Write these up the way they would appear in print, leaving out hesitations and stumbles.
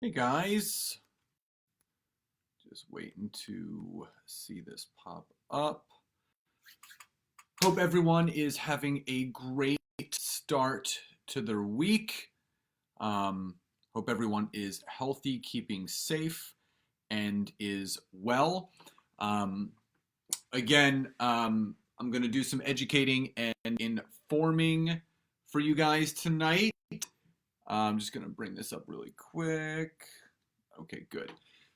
Hey guys, just waiting to see this pop up. Hope everyone is having a great start to their week. Hope everyone is healthy, keeping safe, and is well. Um, I'm going to do some educating and informing for you guys tonight. I'm just going to bring this up really quick. Okay, good.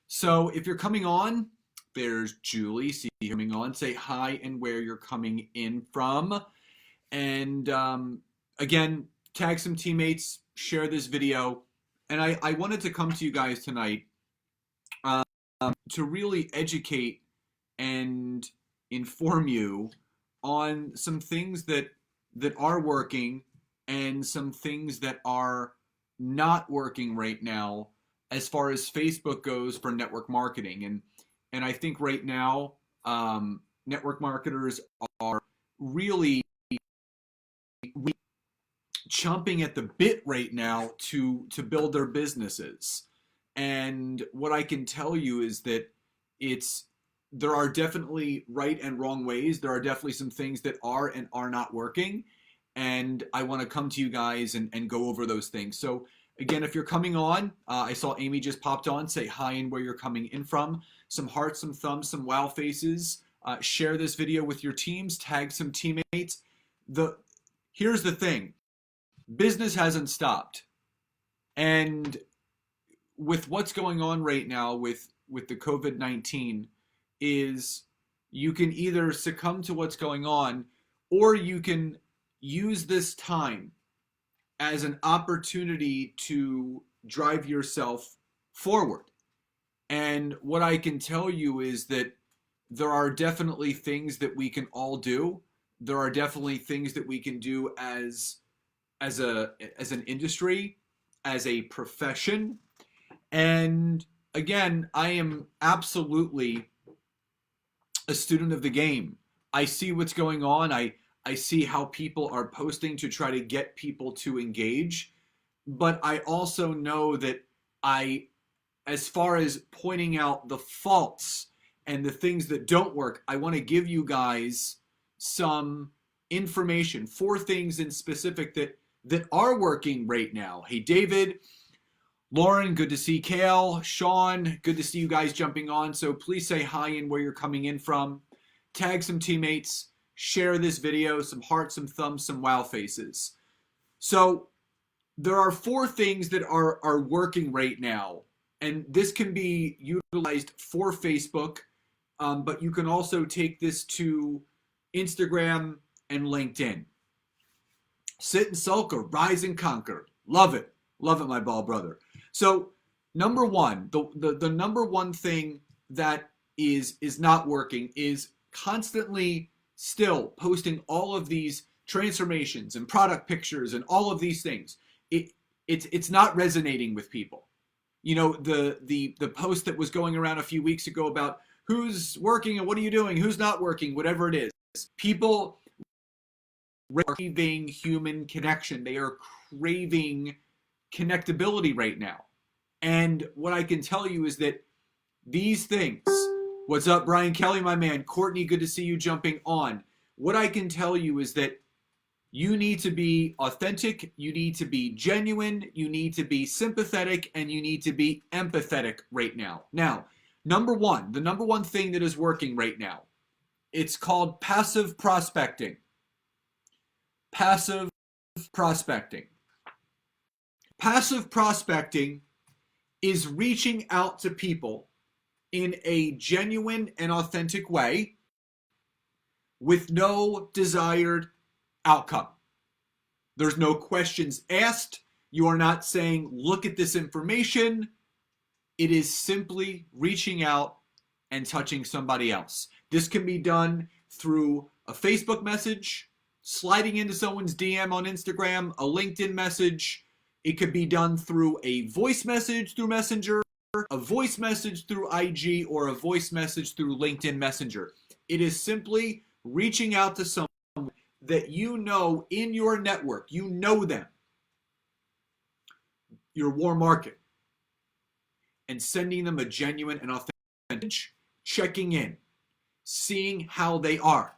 So if you're coming on, there's Julie. See you coming on. Say hi and where you're coming in from. And again, tag some teammates, share this video. And I wanted to come to you guys tonight um, to really educate and inform you on some things that are working and some things that are not working right now as far as Facebook goes for network marketing. And I think right now network marketers are really chomping at the bit right now to build their businesses. And what I can tell you is that it's there are definitely right and wrong ways. There are definitely some things that are and are not working. And I want to come to you guys and go over those things. So again, if you're coming on, I saw Amy just popped on. Say hi and where you're coming in from. Some hearts, some thumbs, some wow faces. Share this video with your teams. Tag some teammates. Here's the thing. Business hasn't stopped. And with what's going on right now with the COVID-19 is you can either succumb to what's going on or you can use this time as an opportunity to drive yourself forward. And what I can tell you is that there are definitely things that we can all do. There are definitely things that we can do as an industry, as a profession. And again, I am absolutely a student of the game. I see what's going on. I see how people are posting to try to get people to engage. But I also know that as far as pointing out the faults and the things that don't work, I want to give you guys some information, four things in specific that are working right now. Hey, David, Lauren, good to see Kale. Sean, good to see you guys jumping on. So please say hi and where you're coming in from. Tag some teammates. Share this video. Some hearts, some thumbs, some wow faces. So there are four things that are working right now. And this can be utilized for Facebook, but you can also take this to Instagram and LinkedIn. Sit and sulk or rise and conquer. Love it. Love it, my ball brother. So number one, the number one thing that is not working is constantly still posting all of these transformations and product pictures and all of these things. It's not resonating with people. You know, the post that was going around a few weeks ago about who's working and what are you doing, who's not working, whatever it is. People craving human connection. They are craving connectability right now. And what I can tell you is that these things, what's up, Brian Kelly, my man? Courtney, good to see you jumping on. What I can tell you is that you need to be authentic, you need to be genuine, you need to be sympathetic, and you need to be empathetic right now. Now, the number one thing that is working right now, it's called passive prospecting. Passive prospecting. Passive prospecting is reaching out to people in a genuine and authentic way with no desired outcome. There's no questions asked. You are not saying, look at this information. It is simply reaching out and touching somebody else. This can be done through a Facebook message, sliding into someone's DM on Instagram, a LinkedIn message. It could be done through a voice message through Messenger, a voice message through IG, or a voice message through LinkedIn Messenger. It is simply reaching out to someone that you know in your network. You know them. Your warm market. and sending them a genuine and authentic, checking in, seeing how they are.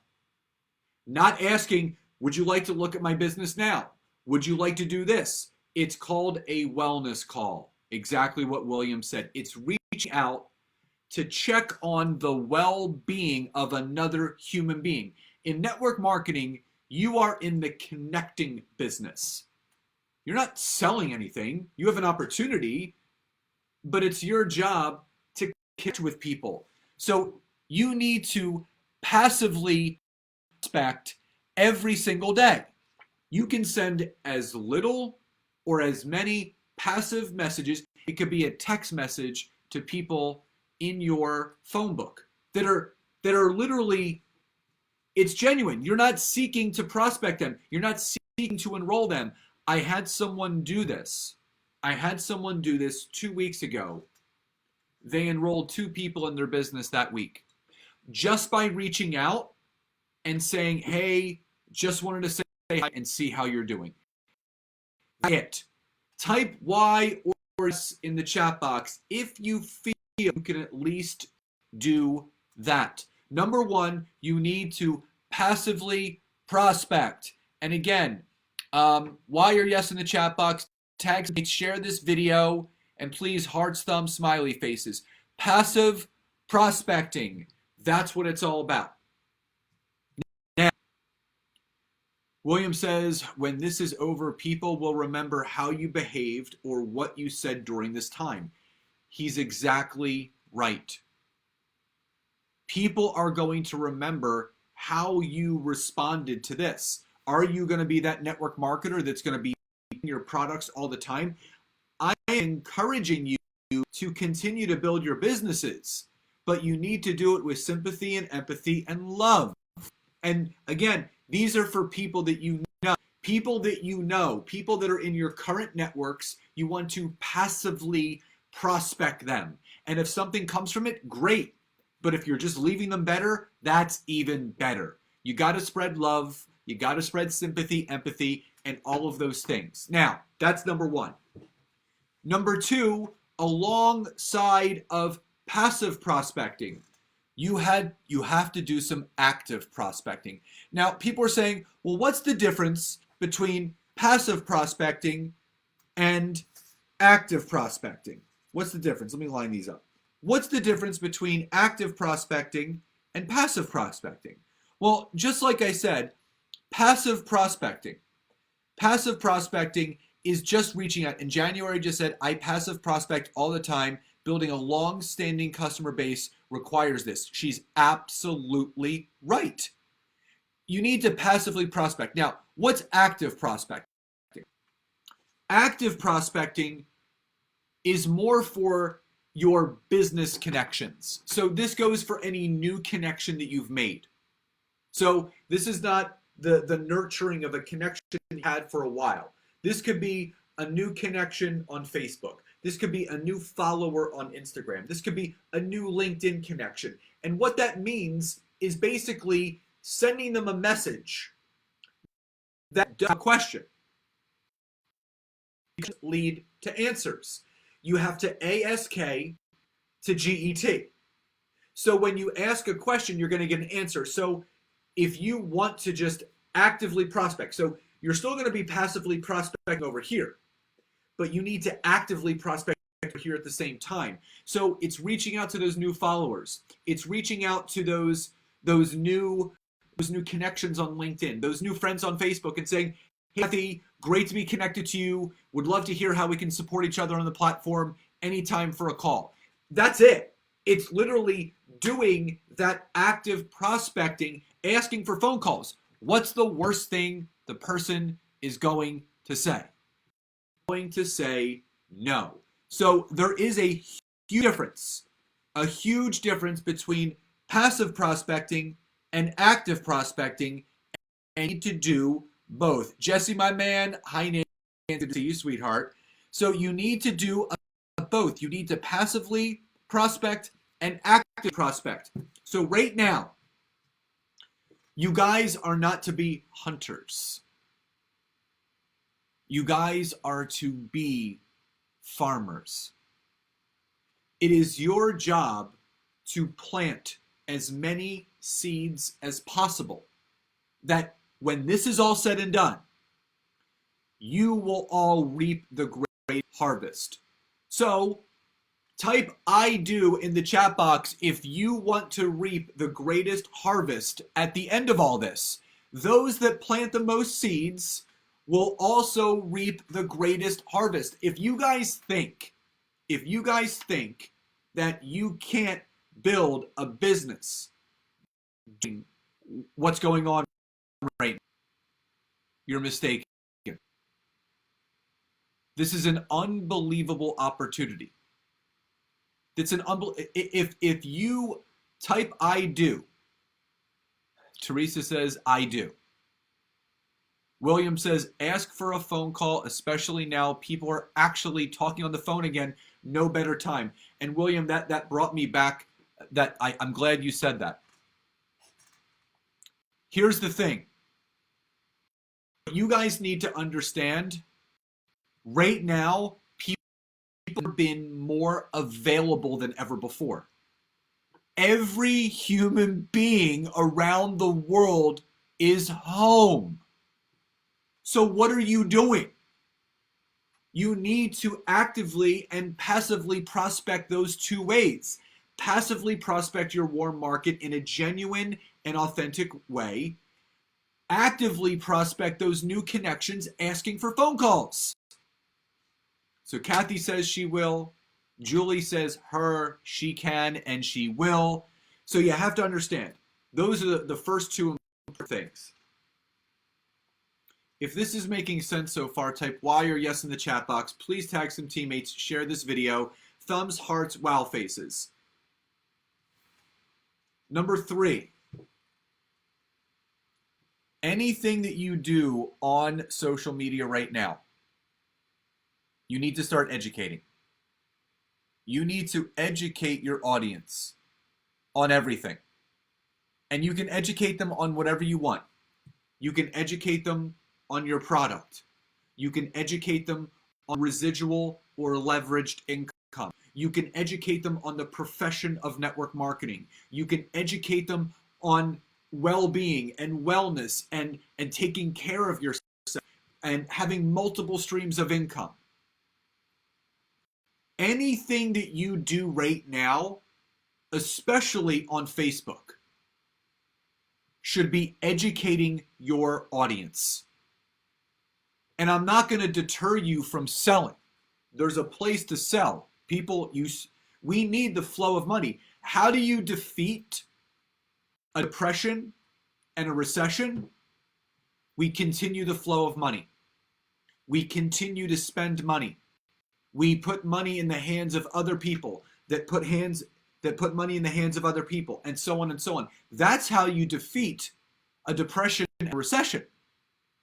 Not asking, would you like to look at my business now? Would you like to do this? It's called a wellness call. Exactly what William said. It's reaching out to check on the well-being of another human being. In network marketing, you are in the connecting business. You're not selling anything. You have an opportunity, but it's your job to connect with people. So you need to passively prospect every single day. You can send as little or as many passive messages. It could be a text message to people in your phone book that are literally, it's genuine. You're not seeking to prospect them. You're not seeking to enroll them. I had someone do this. 2 weeks ago. They enrolled 2 people in their business that week just by reaching out and saying, hey, just wanted to say hi and see how you're doing. It. Type Y or S in the chat box if you feel you can at least do that. Number 1, you need to passively prospect. And again, Y or yes in the chat box, tag, share this video, and please hearts, thumbs, smiley faces. Passive prospecting. That's what it's all about. Now, William says, when this is over, people will remember how you behaved or what you said during this time. He's exactly right. People are going to remember how you responded to this. Are you going to be that network marketer that's going to be your products all the time? I am encouraging you to continue to build your businesses, but you need to do it with sympathy and empathy and love. And again, these are for people that you know, people that are in your current networks. You want to passively prospect them. And if something comes from it, great. But if you're just leaving them better, that's even better. You got to spread love. You got to spread sympathy, empathy, and all of those things. Now, that's number 1. Number 2, alongside of passive prospecting, you have to do some active prospecting. Now, people are saying, well, what's the difference between passive prospecting and active prospecting? What's the difference? Let me line these up. What's the difference between active prospecting and passive prospecting? Well, just like I said, passive prospecting is just reaching out. In January, I just said, I passive prospect all the time. Building a long-standing customer base requires this. She's absolutely right. You need to passively prospect. Now, what's active prospecting? Active prospecting is more for your business connections. So this goes for any new connection that you've made. So this is not the nurturing of a connection you had for a while. This could be a new connection on Facebook. This could be a new follower on Instagram. This could be a new LinkedIn connection. And what that means is basically sending them a message that does a question. Lead to answers. You have to ASK to GET. So when you ask a question, you're going to get an answer. So if you want to just actively prospect, so you're still going to be passively prospecting over here, but you need to actively prospect here at the same time. So it's reaching out to those new followers. It's reaching out to those new connections on LinkedIn, those new friends on Facebook, and saying, hey, Kathy, great to be connected to you. Would love to hear how we can support each other on the platform. Anytime for a call. That's it. It's literally doing that active prospecting, asking for phone calls. What's the worst thing the person is going to say? Going to say no. So there is a huge difference between passive prospecting and active prospecting, and you need to do both. Jesse, my man, hi, Nate, good to see you, sweetheart. So you need to do both. You need to passively prospect and active prospect. So right now, you guys are not to be hunters. You guys are to be farmers. It is your job to plant as many seeds as possible that when this is all said and done, you will all reap the great harvest. So type I do in the chat box if you want to reap the greatest harvest at the end of all this. Those that plant the most seeds will also reap the greatest harvest. If you guys think that you can't build a business, what's going on right now, you're mistaken. This is an unbelievable opportunity. It's an if you type I do, Teresa says I do. William says ask for a phone call, especially now people are actually talking on the phone again. No better time. And William, that brought me back. I'm glad you said that. Here's the thing. You guys need to understand. Right now, people have been more available than ever before. Every human being around the world is home. So what are you doing? You need to actively and passively prospect those two ways. Passively prospect your warm market in a genuine and authentic way. Actively prospect those new connections asking for phone calls. So Kathy says she will. Julie says she can, and she will. So you have to understand, those are the first two important things. If this is making sense so far, type Y or yes in the chat box. Please tag some teammates, share this video. Thumbs, hearts, wow faces. Number 3. Anything that you do on social media right now, you need to start educating. You need to educate your audience on everything. And you can educate them on whatever you want. You can educate them on your product. You can educate them on residual or leveraged income. You can educate them on the profession of network marketing. You can educate them on well-being and wellness and taking care of yourself and having multiple streams of income. Anything that you do right now, especially on Facebook, should be educating your audience. And I'm not going to deter you from selling. There's a place to sell. We need the flow of money. How do you defeat a depression and a recession? We continue the flow of money. We continue to spend money. We put money in the hands of other people that put money in the hands of other people, and so on and so on. That's how you defeat a depression and a recession.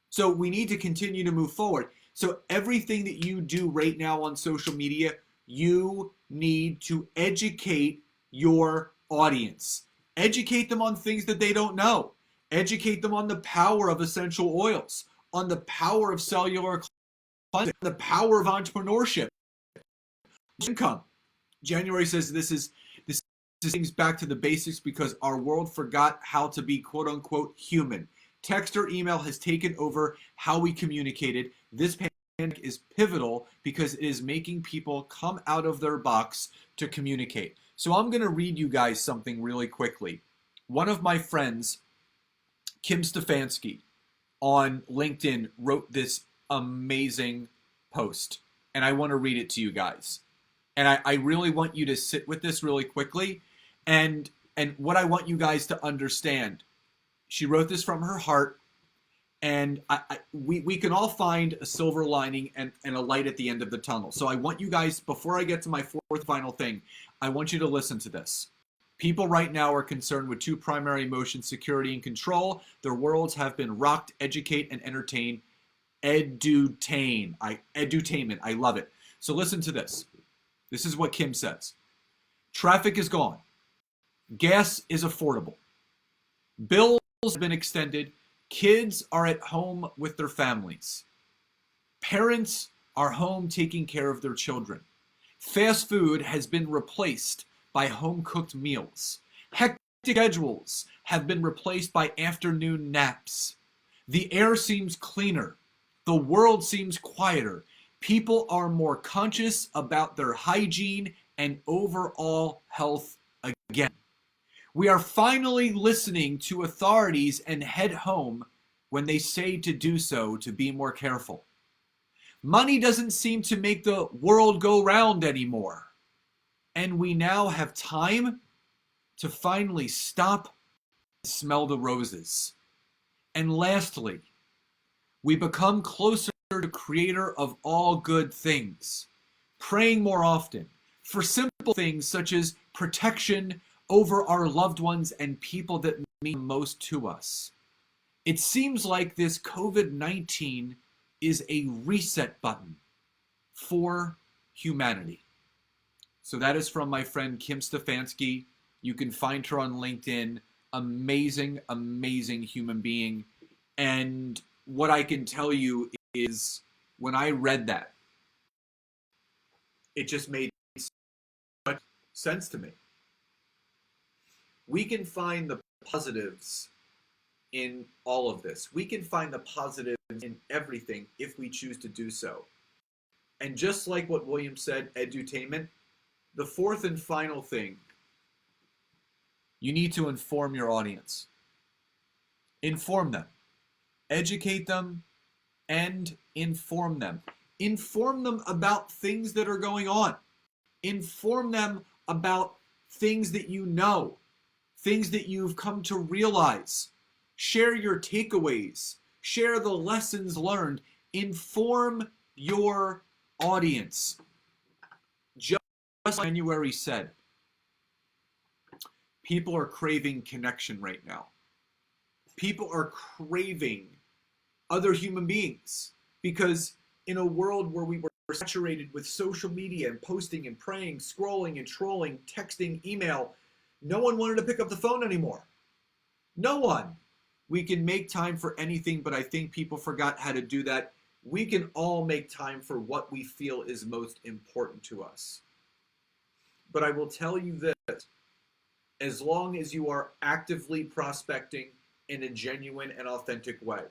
So we need to continue to move forward. So everything that you do right now on social media, you need to educate your audience. Educate them on things that they don't know. Educate them on the power of essential oils, on the power of cellular cleansing, the power of entrepreneurship. Income. January says this things back to the basics because our world forgot how to be quote unquote human. Text or email has taken over how we communicated. This pandemic is pivotal because it is making people come out of their box to communicate. So I'm going to read you guys something really quickly. One of my friends, Kim Stefanski, on LinkedIn wrote this amazing post, and I want to read it to you guys. And I really want you to sit with this really quickly. And what I want you guys to understand, she wrote this from her heart, and we can all find a silver lining and a light at the end of the tunnel. So I want you guys, before I get to my fourth final thing, I want you to listen to this. People right now are concerned with two primary emotions, security and control. Their worlds have been rocked, educate, and entertain. Edutainment. I love it. So listen to this. This is what Kim says. Traffic is gone. Gas is affordable. Bills have been extended. Kids are at home with their families. Parents are home taking care of their children. Fast food has been replaced by home-cooked meals. Hectic schedules have been replaced by afternoon naps. The air seems cleaner. The world seems quieter. People are more conscious about their hygiene and overall health again. We are finally listening to authorities and head home when they say to do so, to be more careful. Money doesn't seem to make the world go round anymore. And we now have time to finally stop and smell the roses. And lastly, we become closer to the Creator of all good things, praying more often for simple things such as protection over our loved ones and people that mean most to us. It seems like this COVID-19 is a reset button for humanity. So that is from my friend Kim Stefanski. You can find her on LinkedIn. Amazing, amazing human being. And what I can tell you is when I read that, it just made so much sense to me. We can find the positives in all of this. We can find the positives in everything if we choose to do so. And just like what William said, edutainment, the fourth and final thing, you need to inform your audience. Inform them. Educate them and inform them. Inform them about things that are going on. Inform them about things that you know, things that you've come to realize. Share your takeaways. Share the lessons learned. Inform your audience. Just like January said, people are craving connection right now. People are craving other human beings because in a world where we were saturated with social media and posting and praying, scrolling and trolling, texting, email, no one wanted to pick up the phone anymore. No one. We can make time for anything, but I think people forgot how to do that. We can all make time for what we feel is most important to us. But I will tell you this, as long as you are actively prospecting in a genuine and authentic way,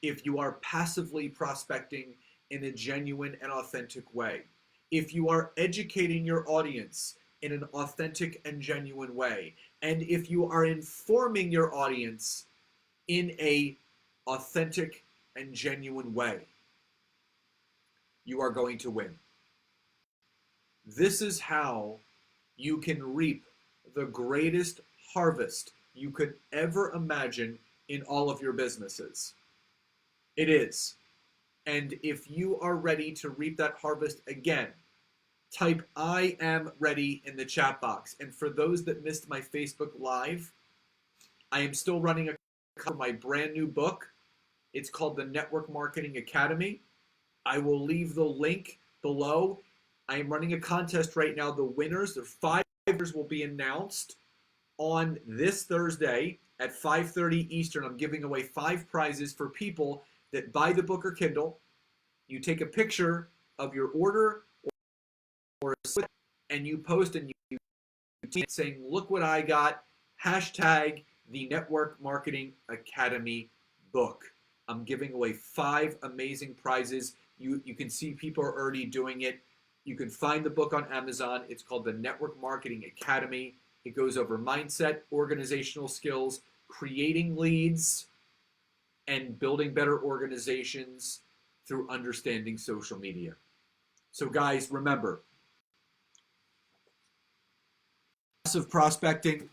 if you are passively prospecting in a genuine and authentic way, if you are educating your audience in an authentic and genuine way, and if you are informing your audience in a authentic and genuine way, you are going to win. This is how you can reap the greatest harvest you could ever imagine in all of your businesses. It is. And if you are ready to reap that harvest again, type "I am ready" in the chat box. And for those that missed my Facebook Live, I am still running my brand new book. It's called the Network Marketing Academy. I will leave the link below. I am running a contest right now. The winners, the 5 winners, will be announced on this Thursday at 5:30 Eastern. I'm giving away 5 prizes for people that buy the book or Kindle. You take a picture of your order or and you post and you saying, "Look what I got," hashtag the Network Marketing Academy book. I'm giving away 5 amazing prizes. You can see people are already doing it. You can find the book on Amazon. It's called the Network Marketing Academy. It goes over mindset, organizational skills, creating leads, and building better organizations through understanding social media. So guys, remember, passive prospecting,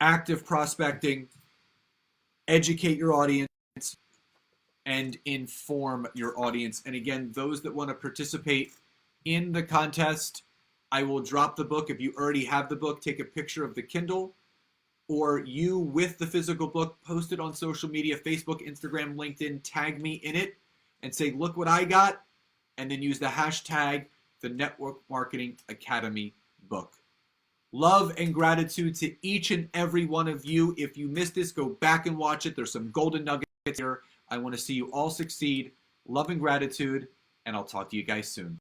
active prospecting, educate your audience, and inform your audience. And again, those that want to participate in the contest, I will drop the book. If you already have the book, take a picture of the Kindle, or you with the physical book, post it on social media, Facebook, Instagram, LinkedIn, tag me in it, and say, "Look what I got," and then use the hashtag the Network Marketing Academy book. Love and gratitude to each and every one of you. If you missed this, go back and watch it. There's some golden nuggets here. I want to see you all succeed. Love and gratitude, and I'll talk to you guys soon.